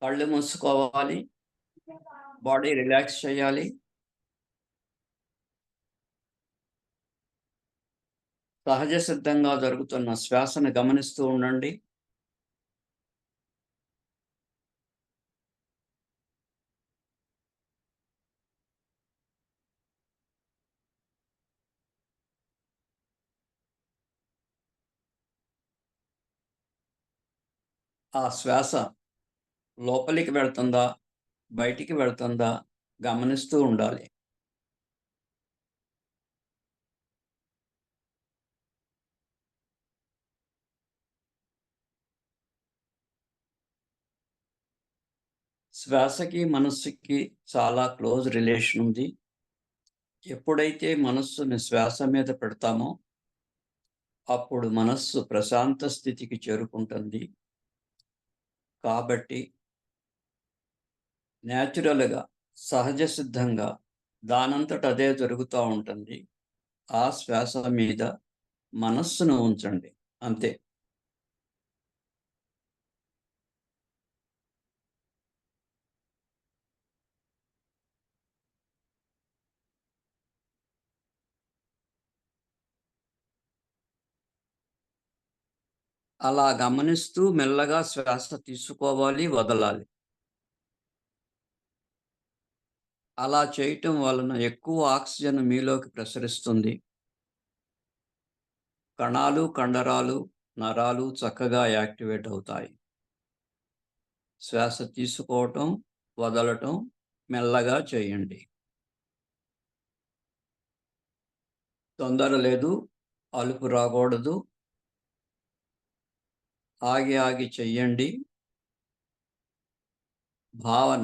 కళ్ళు మూసుకోవాలి. Body relax చేయాలి. సహజ సిద్ధంగా జరుగుతున్న శ్వాసను గమనిస్తూ ఉండండి. ఆ శ్వాస లోపలికి వెళ్తుందా? బయటికి వెళ్తుందా? గమనిస్తూ ఉండాలి. శ్వాసకి, మనస్సుకి చాలా క్లోజ్ రిలేషన్ ఉంది. ఎప్పుడైతే మనస్సుని శ్వాస మీద పెడతామో, అప్పుడు మనస్సు ప్రశాంత స్థితికి చేరుకుంటుంది. కాబట్టి న్యాచురల్‌గా, సహజ సిద్ధంగా దానంతట అదే జరుగుతా ఉంటుంది. ఆ శ్వాస మీద మనస్సును ఉంచండి. అంతే. అలా గమనిస్తూ మెల్లగా శ్వాస తీసుకోవాలి, వదలాలి. అలా చేయటం వలన ఎక్కువ ఆక్సిజన్ మీలోకి ప్రసరిస్తుంది. కణాలు, కండరాలు, నరాలు చక్కగా యాక్టివేట్ అవుతాయి. శ్వాస తీసుకోవటం, వదలటం మెల్లగా చేయండి. తొందర లేదు, అలుపు రాకూడదు. ఆగి ఆగి చెయ్యండి. భావన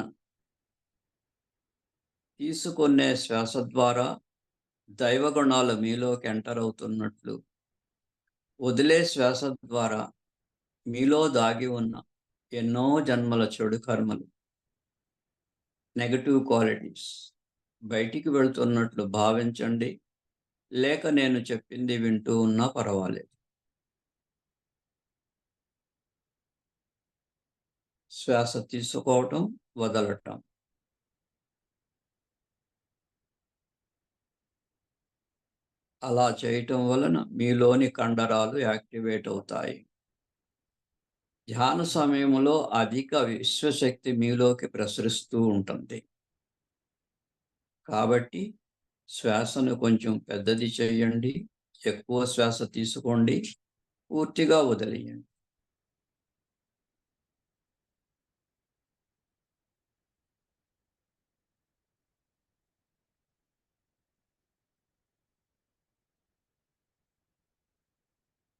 తీసుకునే శ్వాస ద్వారా దైవగుణాలు మీలోకి ఎంటర్ అవుతున్నట్లు, వదిలే శ్వాస ద్వారా మీలో దాగి ఉన్న ఎన్నో జన్మల చెడు కర్మలు, నెగటివ్ క్వాలిటీస్ బయటికి వెళ్తున్నట్లు భావించండి. లేక నేను చెప్పింది వింటూ ఉన్నా పర్వాలేదు. శ్వాస తీసుకోవటం, వదలటం. అలా చేయటం వలన మీలోని కండరాలు యాక్టివేట్ అవుతాయి. ధ్యాన సమయంలో అధిక విశ్వశక్తి మీలోకి ప్రసరిస్తూ ఉంటుంది. కాబట్టి శ్వాసను కొంచెం పెద్దది చేయండి. ఎక్కువ శ్వాస తీసుకోండి. పూర్తిగా వదిలేయండి.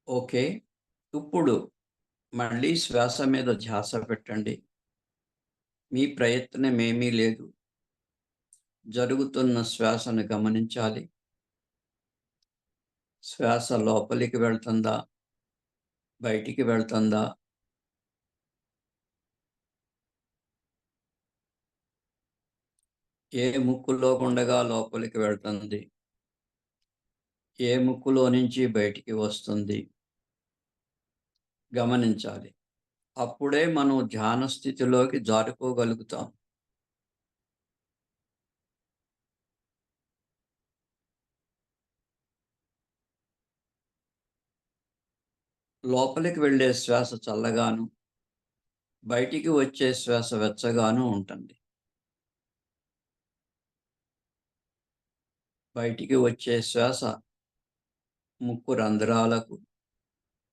ఓకే. ఇప్పుడు మళ్ళీ శ్వాస మీద ధ్యాస పెట్టండి. మీ ప్రయత్నమేమీ లేదు. జరుగుతున్న శ్వాసను గమనించాలి. శ్వాస లోపలికి వెళ్తుందా? బయటికి వెళ్తుందా? ఏ ముక్కులో గుండగా లోపలికి వెళ్తుంది? ఏ ముక్కులో నుంచి బయటికి వస్తుంది? గమనించాలి. అప్పుడే మనం ధ్యాన స్థితిలోకి జారుకోగలుగుతాం. లోపలికి వెళ్ళే శ్వాస చల్లగాను, బయటికి వచ్చే శ్వాస వెచ్చగాను ఉంటుంది. బయటికి వచ్చే శ్వాస ముక్కు రంధ్రాలకు,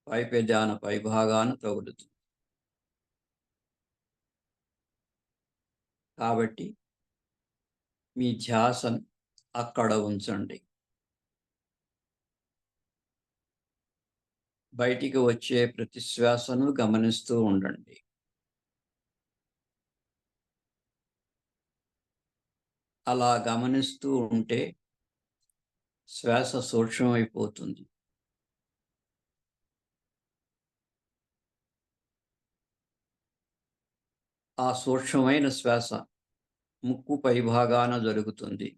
పైపెదాన పైభాగాన తగులుతుంది. కాబట్టి మీ ధ్యాసను అక్కడ ఉంచండి. బయటికి వచ్చే ప్రతి శ్వాసను గమనిస్తూ ఉండండి. అలా గమనిస్తూ ఉంటే శ్వాస సూక్ష్మమైపోతుంది. ఆ సూక్ష్మమైన శ్వాస ముక్కు పైభాగాన జరుగుతుంది.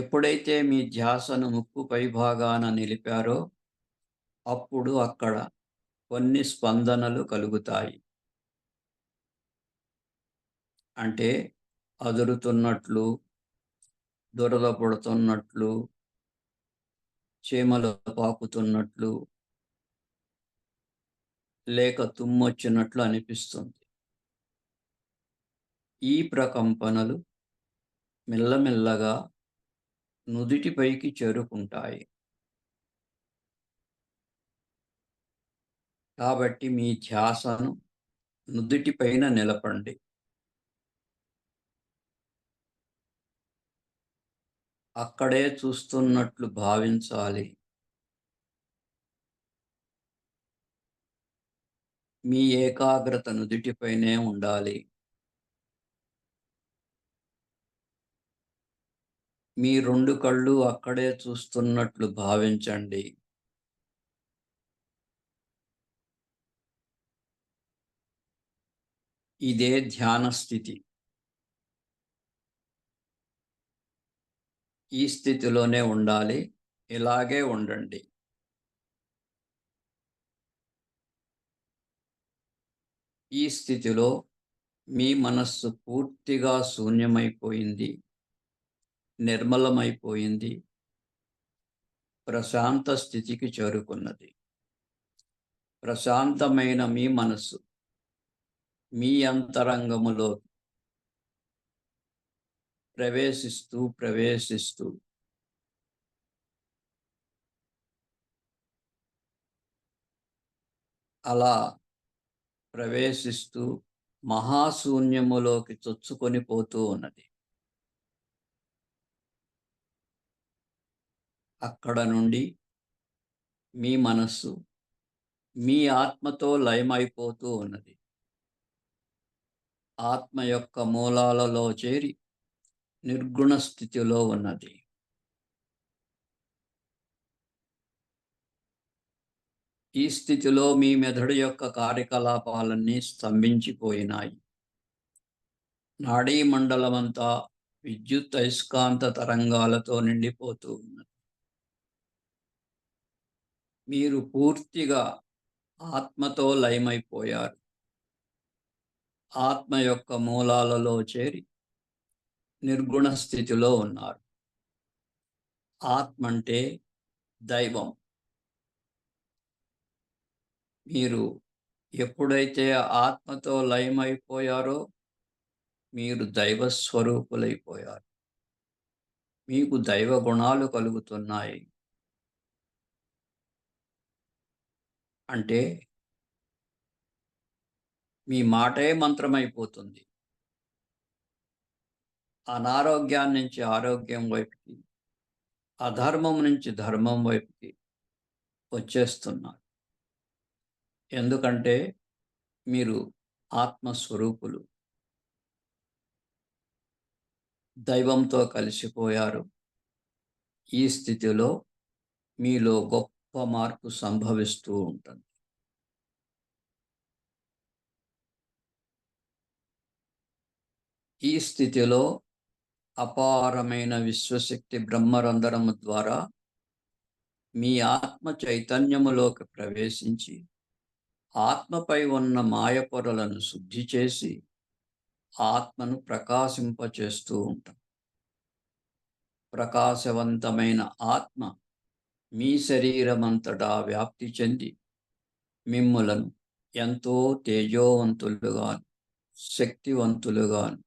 ఎప్పుడైతే మీ ధ్యాసను ముక్కు పైభాగాన నిలిపారో, అప్పుడు అక్కడ కొన్ని స్పందనలు కలుగుతాయి. అంటే అదురుతున్నట్లు, దురద పుడుతున్నట్లు, చీమలు పాకుతున్నట్లు, లేక తుమ్మొచ్చినట్లు అనిపిస్తుంది. ఈ ప్రకంపనలు మెల్లమెల్లగా నుదిటిపైకి చేరుకుంటాయి. కాబట్టి మీ ధ్యాసను నుదిటిపైన నిలపండి. అక్కడే చూస్తున్నట్లు భావించాలి. మీ ఏకాగ్రత నుదిటిపైనే ఉండాలి. మీ 2 కళ్ళు అక్కడే చూస్తున్నట్లు భావించండి. ఇదే ధ్యాన స్థితి. ఈ స్థితిలోనే ఉండాలి. ఇలాగే ఉండండి. ఈ స్థితిలో మీ మనస్సు పూర్తిగా శూన్యమైపోయింది, నిర్మలమైపోయింది, ప్రశాంత స్థితికి చేరుకున్నది. ప్రశాంతమైన మీ మనస్సు మీ అంతరంగములో ప్రవేశిస్తూ అలా ప్రవేశిస్తూ మహాశూన్యములోకి చొచ్చుకొని పోతూ ఉన్నది. అక్కడ నుండి మీ మనస్సు మీ ఆత్మతో లయమైపోతూ ఉన్నది. ఆత్మ యొక్క మూలాలలో చేరి నిర్గుణ స్థితిలో ఉన్నది. ఈ స్థితిలో మీ మెదడు యొక్క కార్యకలాపాలన్నీ స్తంభించిపోయినాయి. నాడీ మండలమంతా విద్యుత్ అయస్కాంత తరంగాలతో నిండిపోతూ ఉన్నది. మీరు పూర్తిగా ఆత్మతో లయమైపోయారు. ఆత్మ యొక్క మూలాలలో చేరి నిర్గుణ స్థితిలో ఉన్నారు. ఆత్మ అంటే దైవం. మీరు ఎప్పుడైతే ఆత్మతో లయమైపోయారో మీరు దైవ స్వరూపులైపోయారు. మీకు దైవ గుణాలు కలుగుతున్నాయి. అంటే మీ మాటే మంత్రమైపోతుంది. అనారోగ్యం నుంచి ఆరోగ్యం వైపుకి, అధర్మం నుంచి ధర్మం వైపుకి వచ్చేస్తున్నారు. ఎందుకంటే మీరు ఆత్మస్వరూపులు. దైవంతో కలిసిపోయారు. ఈ స్థితిలో మీలో గొప్ప మార్పు సంభవిస్తూ ఉంటుంది. ఈ స్థితిలో అపారమైన విశ్వశక్తి బ్రహ్మరంధ్రము ద్వారా మీ ఆత్మ చైతన్యములోకి ప్రవేశించి ఆత్మపై ఉన్న మాయ పొరలను శుద్ధి చేసి ఆత్మను ప్రకాశింపచేస్తూ ఉంటాం. ప్రకాశవంతమైన ఆత్మ మీ శరీరమంతటా వ్యాప్తి చెంది మిమ్ములను ఎంతో తేజోవంతులుగాను, శక్తివంతులుగాను,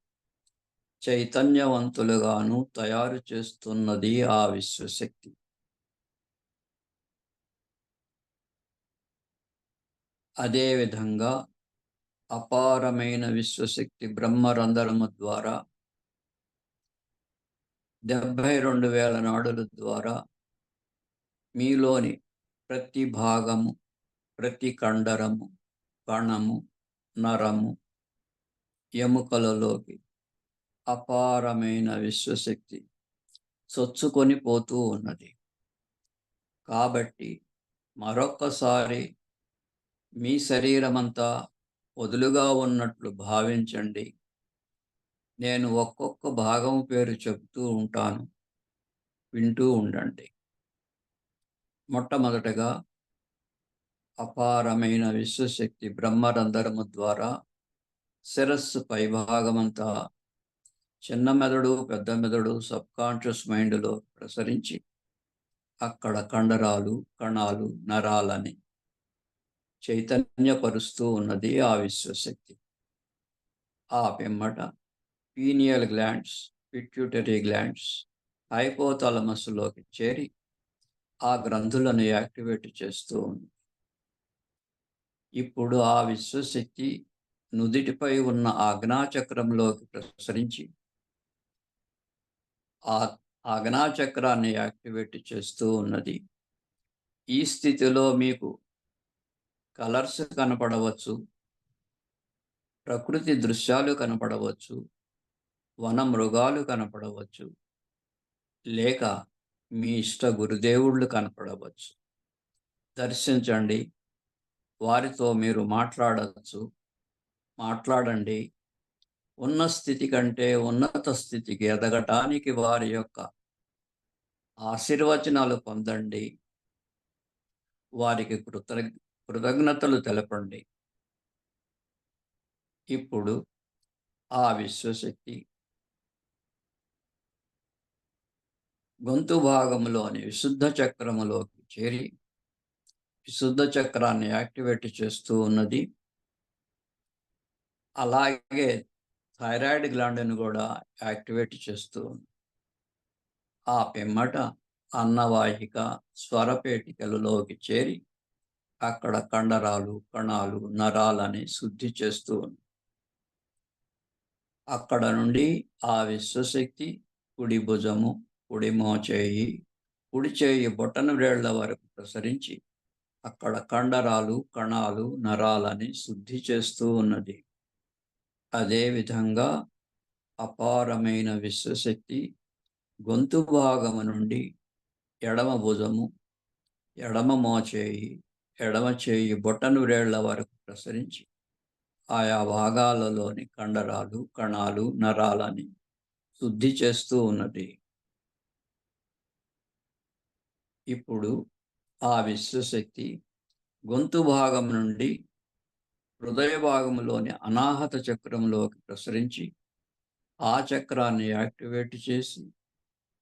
చైతన్యవంతులుగాను తయారు చేస్తున్నది ఆ విశ్వశక్తి. అదేవిధంగా అపారమైన విశ్వశక్తి బ్రహ్మరంధ్రము ద్వారా 72,000 నాడుల ద్వారా మీలోని ప్రతి భాగము, ప్రతి కండరము, కణము, నరము, ఎముకలలోకి అపారమైన విశ్వశక్తి చొచ్చుకొని పోతూ ఉన్నది. కాబట్టి మరొక్కసారి మీ శరీరమంతా వదులుగా ఉన్నట్లు భావించండి. నేను ఒక్కొక్క భాగం పేరు చెప్తూ ఉంటాను. వింటూ ఉండండి. మొట్టమొదటగా అపారమైన విశ్వశక్తి బ్రహ్మరంధ్రము ద్వారా శిరస్సు పైభాగమంతా చిన్న మెదడు, పెద్ద మెదడు, సబ్కాన్షియస్ మైండ్‌లో ప్రసరించి అక్కడ కండరాలు, కణాలు, నరాలని చైతన్యపరుస్తూ ఉన్నది ఆ విశ్వశక్తి. ఆ పిమ్మట పీనియల్ గ్లాండ్స్, పిట్యూటరీ గ్లాండ్స్, హైపోథాలమస్‌లోకి చేరి ఆ గ్రంథులను యాక్టివేట్ చేస్తూ ఉంది. ఇప్పుడు ఆ విశ్వశక్తి నుదిటిపై ఉన్న ఆజ్ఞాచక్రంలోకి ప్రసరించి ఆ ఆజ్ఞాచక్రాన్ని యాక్టివేట్ చేస్తూ ఉన్నది. ఈ స్థితిలో మీకు కలర్స్ కనపడవచ్చు, ప్రకృతి దృశ్యాలు కనపడవచ్చు, వన మృగాలు కనపడవచ్చు, లేక మీ ఇష్ట గురుదేవుళ్ళు కనపడవచ్చు. దర్శించండి, వారితో మీరు మాట్లాడండి. ఉన్న స్థితి కంటే ఉన్నత స్థితికి ఎదగటానికి వారి యొక్క ఆశీర్వచనాలు పొందండి. వారికి కృతజ్ఞతలు తెలపండి. ఇప్పుడు ఆ విశ్వశక్తి గొంతు భాగంలోని విశుద్ధ చక్రములోకి చేరి విశుద్ధ చక్రాన్ని యాక్టివేట్ చేస్తూ ఉన్నది. అలాగే థైరాయిడ్ గ్లాండ్‌ని కూడా యాక్టివేట్ చేస్తూ ఉంది. ఆ పిమ్మట అన్నవాహిక, స్వరపేటికలలోకి చేరి అక్కడ కండరాలు, కణాలు, నరాలని శుద్ధి చేస్తూ ఉంది. అక్కడ నుండి ఆ విశ్వశక్తి కుడి భుజము, కుడి మోచేయి, కుడి చేయి బొటన వ్రేళ్ల వరకు ప్రసరించి అక్కడ కండరాలు, కణాలు, నరాలని శుద్ధి చేస్తూ ఉన్నది. అదేవిధంగా అపారమైన విశ్వశక్తి గొంతు భాగము నుండి ఎడమ భుజము, ఎడమ మోచేయి, ఎడమ చేయి బొటన వ్రేళ్ల వరకు ప్రసరించి ఆయా భాగాలలోని కండరాలు, కణాలు, నరాలని శుద్ధి చేస్తూ ఉన్నది. ఇప్పుడు ఆ విశ్వశక్తి గొంతు భాగం నుండి హృదయ భాగంలోని అనాహత చక్రంలోకి ప్రసరించి ఆ చక్రాన్ని యాక్టివేట్ చేసి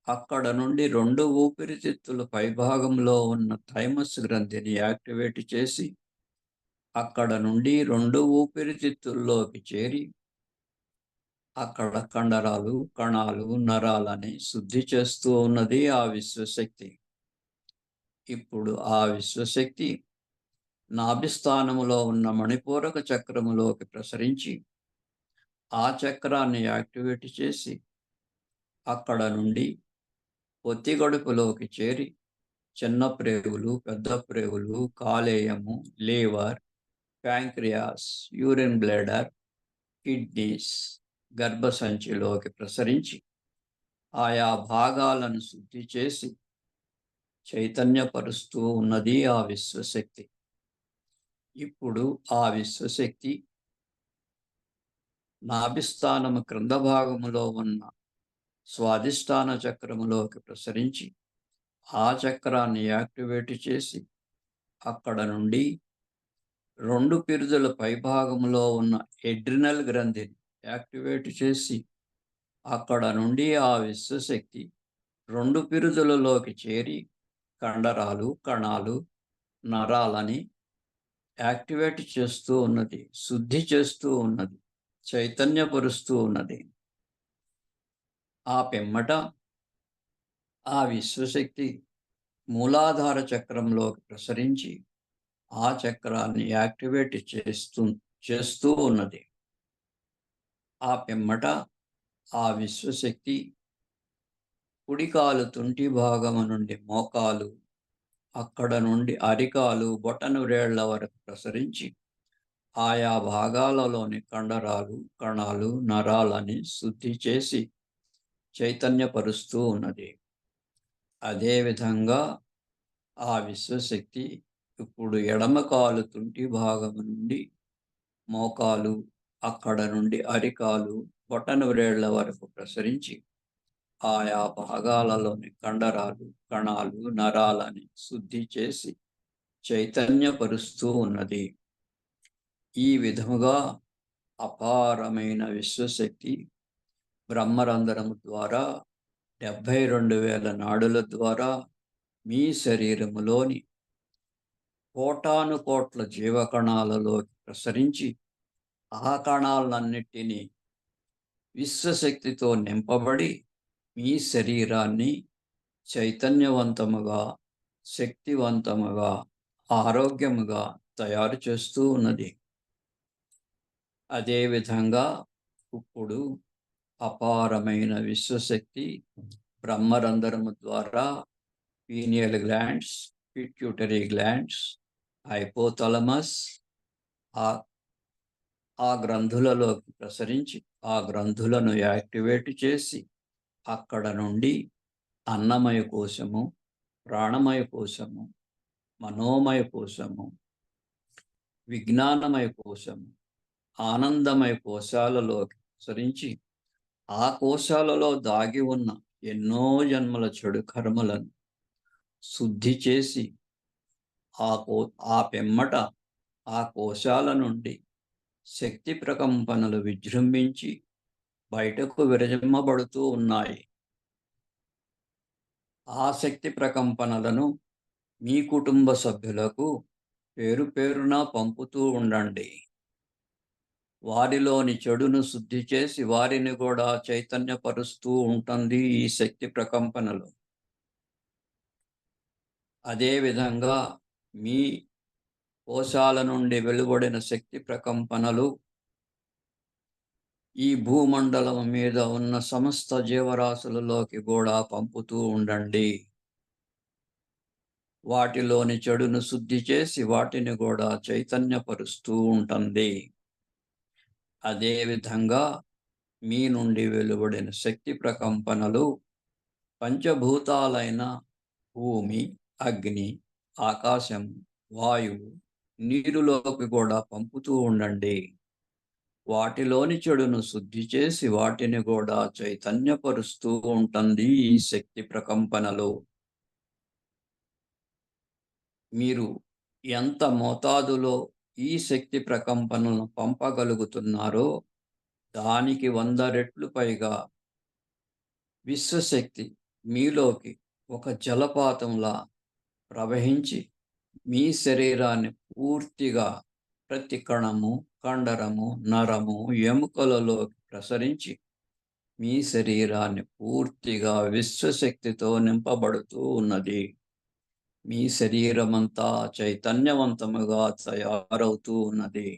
అక్కడ నుండి 2 ఊపిరితిత్తుల పైభాగంలో ఉన్న థైమస్ గ్రంథిని యాక్టివేట్ చేసి అక్కడ నుండి 2 ఊపిరితిత్తుల్లోకి చేరి అక్కడ కండరాలు, కణాలు, నరాలని శుద్ధి చేస్తూ ఉన్నది ఆ విశ్వశక్తి. ఇప్పుడు ఆ విశ్వశక్తి నాభిస్థానములో ఉన్న మణిపూరక చక్రములోకి ప్రసరించి ఆ చక్రాన్ని యాక్టివేట్ చేసి అక్కడ నుండి పొత్తికడుపులోకి చేరి చిన్న ప్రేగులు, పెద్ద ప్రేగులు, కాలేయము, liver, pancreas, urine bladder, kidneys, గర్భసంచిలోకి ప్రసరించి ఆయా భాగాలను శుద్ధి చేసి చైతన్యపరుస్తూ ఉన్నది ఆ విశ్వశక్తి. ఇప్పుడు ఆ విశ్వశక్తి నాభిస్థానము క్రింద భాగములో ఉన్న స్వాదిష్టాన చక్రములోకి ప్రసరించి ఆ చక్రాన్ని యాక్టివేట్ చేసి అక్కడ నుండి 2 పిరుదుల పైభాగంలో ఉన్న ఎడ్రినల్ గ్రంథిని యాక్టివేట్ చేసి అక్కడ నుండి ఆ విశ్వశక్తి 2 పిరుదులలోకి చేరి కండరాలు, కణాలు, నరాలని యాక్టివేట్ చేస్తూ ఉన్నది, శుద్ధి చేస్తూ ఉన్నది, చైతన్యపరుస్తూ ఉన్నది. ఆ పిమ్మట ఆ విశ్వశక్తి మూలాధార చక్రంలోకి ప్రసరించి ఆ చక్రాన్ని యాక్టివేట్ చేస్తూ ఉన్నది. ఆ పిమ్మట ఆ విశ్వశక్తి కుడికాలు తుంటి భాగము నుండి మోకాలు, అక్కడ నుండి అరికాలు, బొటన వ్రేళ్ల వరకు ప్రసరించి ఆయా భాగాలలోని కండరాలు, కణాలు, నరాలని శుద్ధి చేసి చైతన్యపరుస్తూ ఉన్నది. అదేవిధంగా ఆ విశ్వశక్తి ఇప్పుడు ఎడమ కాలు తుంటి భాగము నుండి మోకాలు, అక్కడ నుండి అరికాలు, బొటన వ్రేళ్ల వరకు ప్రసరించి ఆయా భాగాలలోని కండరాలు, కణాలు, నరాలని శుద్ధి చేసి చైతన్యపరుస్తూ ఉన్నది. ఈ విధముగా అపారమైన విశ్వశక్తి బ్రహ్మరంధ్రము ద్వారా 72,000 నాడుల ద్వారా మీ శరీరములోని కోటానుకోట్ల జీవకణాలలోకి ప్రసరించి ఆ కణాలన్నిటినీ విశ్వశక్తితో నింపబడి మీ శరీరాన్ని చైతన్యవంతముగా, శక్తివంతముగా, ఆరోగ్యముగా తయారు చేస్తూ ఉన్నది. అదేవిధంగా ఇప్పుడు అపారమైన విశ్వశక్తి బ్రహ్మరంధ్రము ద్వారా pineal glands, pituitary glands, hypothalamus ఆ గ్రంథులలోకి ప్రసరించి ఆ గ్రంథులను యాక్టివేట్ చేసి అక్కడ నుండి అన్నమయ కోశము, ప్రాణమయ కోశము, మనోమయ కోశము, విజ్ఞానమయ కోశము, ఆనందమయ కోశాలలోకి ప్రసరించి ఆ కోశాలలో దాగి ఉన్న ఎన్నో జన్మల చెడు కర్మలను శుద్ధి చేసి ఆ పిమ్మట ఆ కోశాల నుండి శక్తి ప్రకంపనలు విజృంభించి బయటకు విరజిమ్మబడుతూ ఉన్నాయి. ఆ శక్తి ప్రకంపనలను మీ కుటుంబ సభ్యులకు పేరు పేరున పంపుతూ ఉండండి. వారిలోని చెడును శుద్ధి చేసి వారిని కూడా చైతన్యపరుస్తూ ఉంటుంది ఈ శక్తి ప్రకంపనలు. అదేవిధంగా మీ కోశాల నుండి వెలువడిన శక్తి ప్రకంపనలు ఈ భూమండలం మీద ఉన్న సమస్త జీవరాశులలోకి కూడా పంపుతూ ఉండండి. వాటిలోని చెడును శుద్ధి చేసి వాటిని కూడా చైతన్యపరుస్తూ ఉంటుంది. అదేవిధంగా మీ నుండి వెలువడిన శక్తి ప్రకంపనలు పంచభూతాలైన భూమి, అగ్ని, ఆకాశం, వాయువు, నీరులోకి కూడా పంపుతూ ఉండండి. వాటిలోని చెడును శుద్ధి చేసి వాటిని కూడా చైతన్యపరుస్తూ ఉంటుంది ఈ శక్తి ప్రకంపనలు. మీరు ఎంత మోతాదులో ఈ శక్తి ప్రకంపనలను పంపగలుగుతున్నారో దానికి 100 రెట్లు పైగా విశ్వశక్తి మీలోకి ఒక జలపాతంలా ప్రవహించి మీ శరీరాన్ని పూర్తిగా ప్రతి కణము, కండరము, నరము, ఎముకలలోకి ప్రసరించి మీ శరీరాన్ని పూర్తిగా విశ్వశక్తితో నింపబడుతూ ఉన్నది. మీ శరీరమంతా చైతన్యవంతముగా తయారవుతూ ఉన్నది.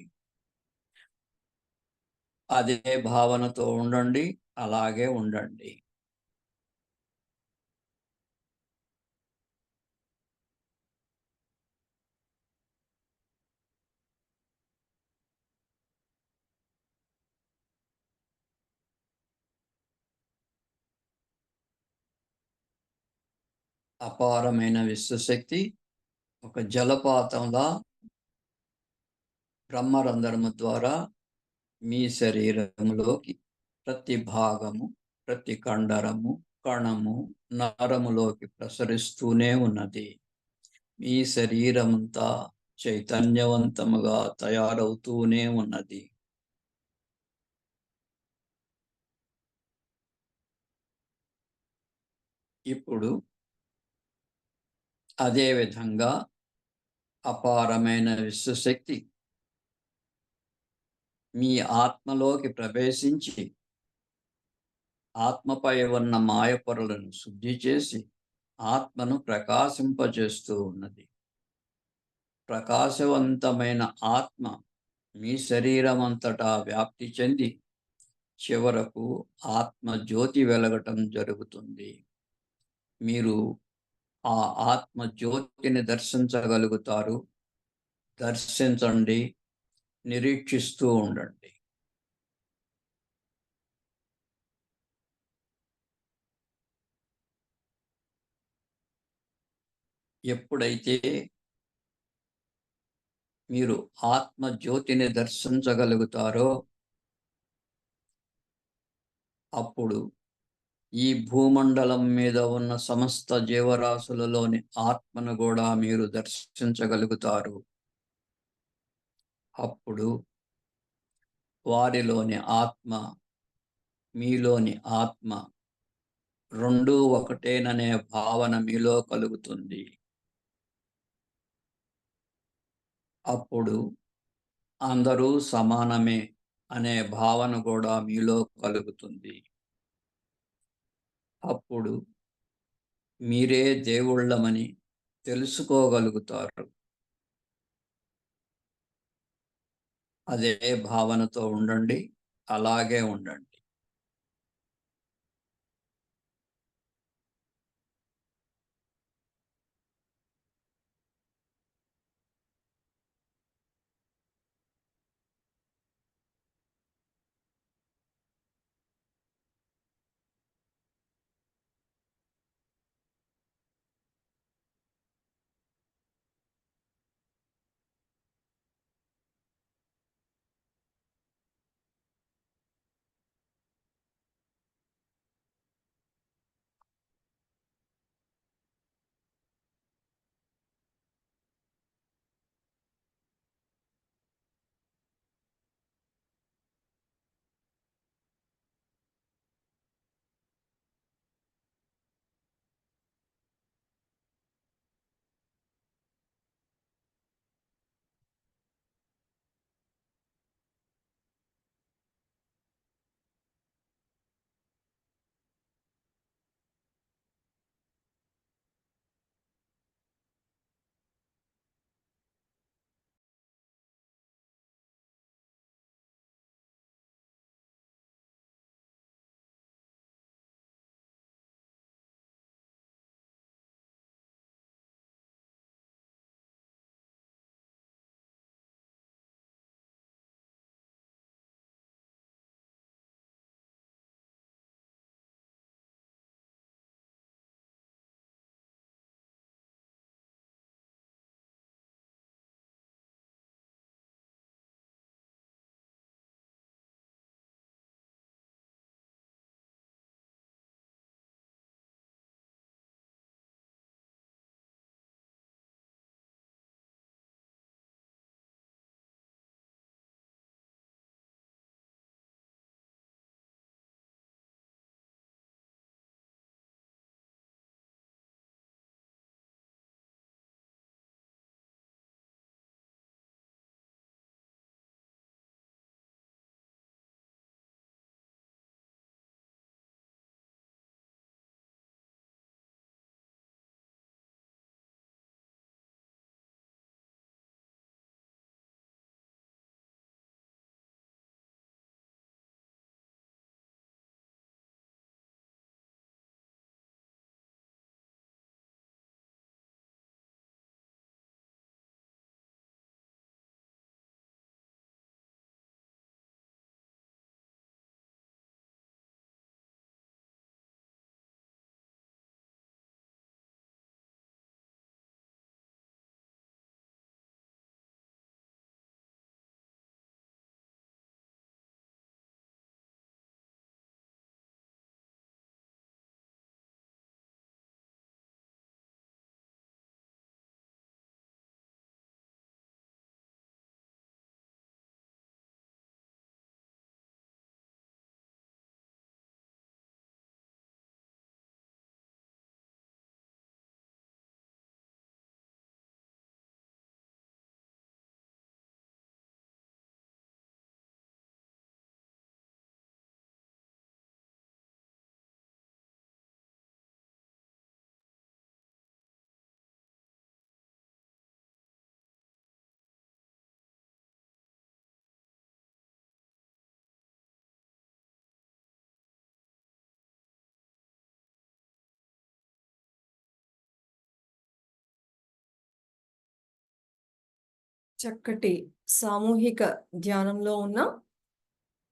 అదే భావనతో ఉండండి, అలాగే ఉండండి. అపారమైన విశ్వశక్తి ఒక జలపాతంలా బ్రహ్మరంధ్రము ద్వారా మీ శరీరములోకి ప్రతి భాగము, ప్రతి కండరము, కణము, నరములోకి ప్రసరిస్తూనే ఉన్నది. మీ శరీరమంతా చైతన్యవంతముగా తయారవుతూనే ఉన్నది. ఇప్పుడు అదే విధంగా అపారమైన విశ్వశక్తి మీ ఆత్మలోకి ప్రవేశించి ఆత్మపై ఉన్న మాయ పొరలను శుద్ధి చేసి ఆత్మను ప్రకాశింపజేస్తూ ఉన్నది. ప్రకాశవంతమైన ఆత్మ మీ శరీరమంతటా వ్యాప్తి చెంది చివరకు ఆత్మ జ్యోతి వెలగటం జరుగుతుంది. మీరు ఆ ఆత్మ జ్యోతిని దర్శించగలుగుతారు. దర్శించండి, నిరీక్షిస్తూ ఉండండి. ఎప్పుడైతే మీరు ఆత్మ జ్యోతిని దర్శించగలుగుతారో అప్పుడు ఈ భూమండలం మీద ఉన్న సమస్త జీవరాశులలోని ఆత్మను కూడా మీరు దర్శించగలుగుతారు. అప్పుడు వారిలోని ఆత్మ, మీలోని ఆత్మ రెండూ ఒకటేననే భావన మీలో కలుగుతుంది. అప్పుడు అందరూ సమానమే అనే భావన కూడా మీలో కలుగుతుంది. అప్పుడు మీరే దేవుళ్ళమని తెలుసుకోగలుగుతారు. అదే భావనతో ఉండండి. అలాగే ఉండండి. చక్కటి సామూహిక ధ్యానంలో ఉన్న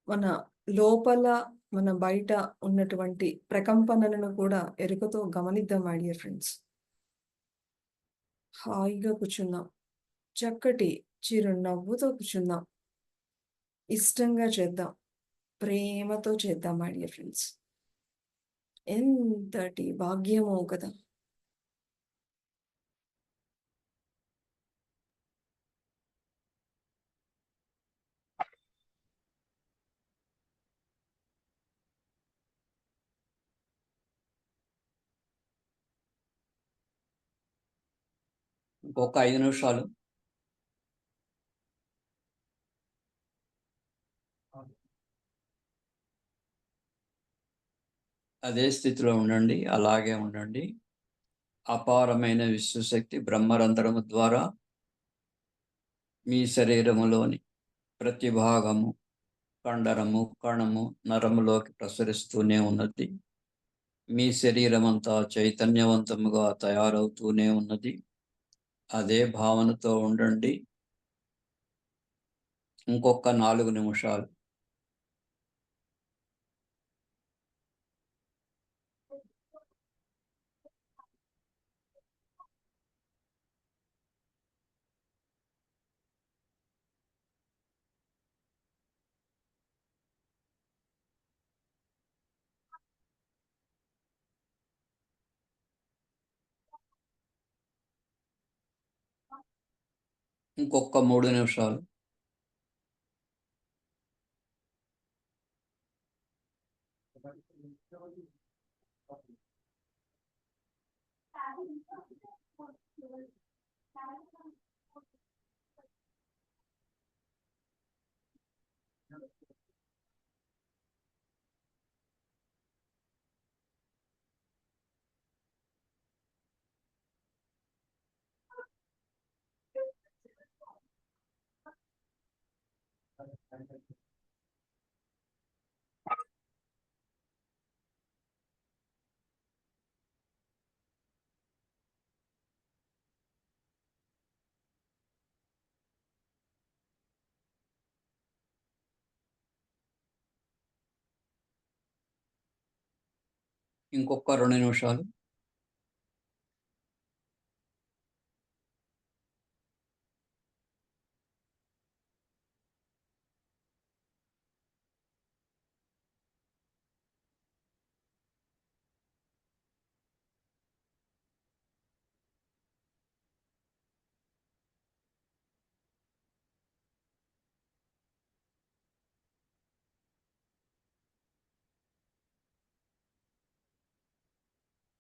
మన లోపల, మన బయట ఉన్నటువంటి ప్రకంపనలను కూడా ఎరుకతో గమనిద్దాం మై డియర్ ఫ్రెండ్స్. హాయిగా కూర్చుందాం. చక్కటి చిరునవ్వుతో కూర్చుందాం. ఇష్టంగా చేద్దాం. ప్రేమతో చేద్దాం మై డియర్ ఫ్రెండ్స్. ఎంతటి భాగ్యమో కదా! ఇంకొక 5 నిమిషాలు. అదే స్థితిలో ఉండండి. అలాగే ఉండండి. అపారమైన విశ్వశక్తి బ్రహ్మరంధ్రము ద్వారా మీ శరీరములోని ప్రతి భాగము, కండరము, కణము, నరములోకి ప్రసరిస్తూనే ఉన్నది. మీ శరీరమంతా చైతన్యవంతముగా తయారవుతూనే ఉన్నది. అదే భావనతో ఉండండి. ఇంకొక 4 నిమిషాలు. ఇంకొక 3 నిమిషాలు. ఇంకొక 2 నిమిషాలు.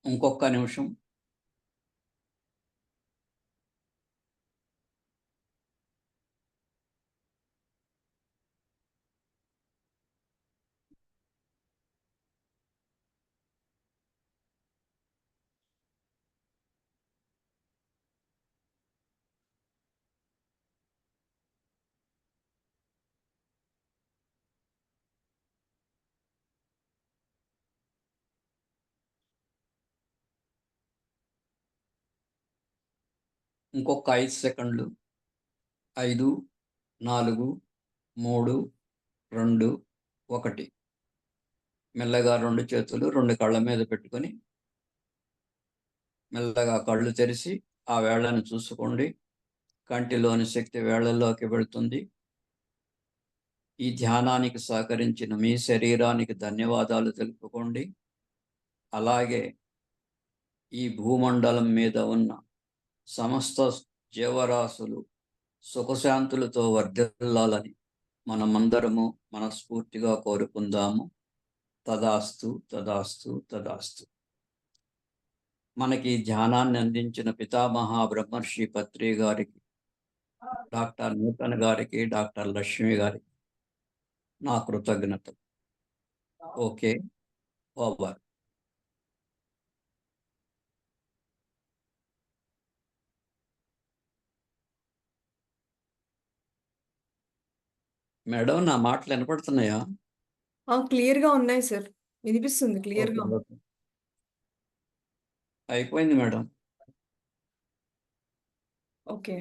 ఇంకొక నిమిషం. ఇంకొక 5 సెకండ్లు. 5, 4, 3, 2, 1. మెల్లగా 2 చేతులు 2 కళ్ళ మీద పెట్టుకొని మెల్లగా కళ్ళు తెరిచి ఆ వేళ్ళని చూసుకోండి. కంటిలోని శక్తి వేళ్ళలోకి వెళుతుంది. ఈ ధ్యానానికి సహకరించిన మీ శరీరానికి ధన్యవాదాలు తెలుపుకోండి. అలాగే ఈ భూమండలం మీద ఉన్న సమస్త జీవరాశులు సుఖశాంతులతో వర్ధిల్లాలని మనమందరము మనస్ఫూర్తిగా కోరుకుందాము. తదాస్తు, తదాస్తు, తదాస్తు. మనకి ధ్యానాన్ని అందించిన పితామహ బ్రహ్మర్షి పత్రి గారికి, డాక్టర్ నూతన్ గారికి, డాక్టర్ లక్ష్మి గారికి నా కృతజ్ఞతలు. Okay, over. మేడం, నా మాటలు వినపడుతున్నాయా? క్లియర్‌గా ఉన్నాయి సార్. వినిపిస్తుంది క్లియర్‌గా. Okay, okay. అయిపోయింది మేడం. ఓకే.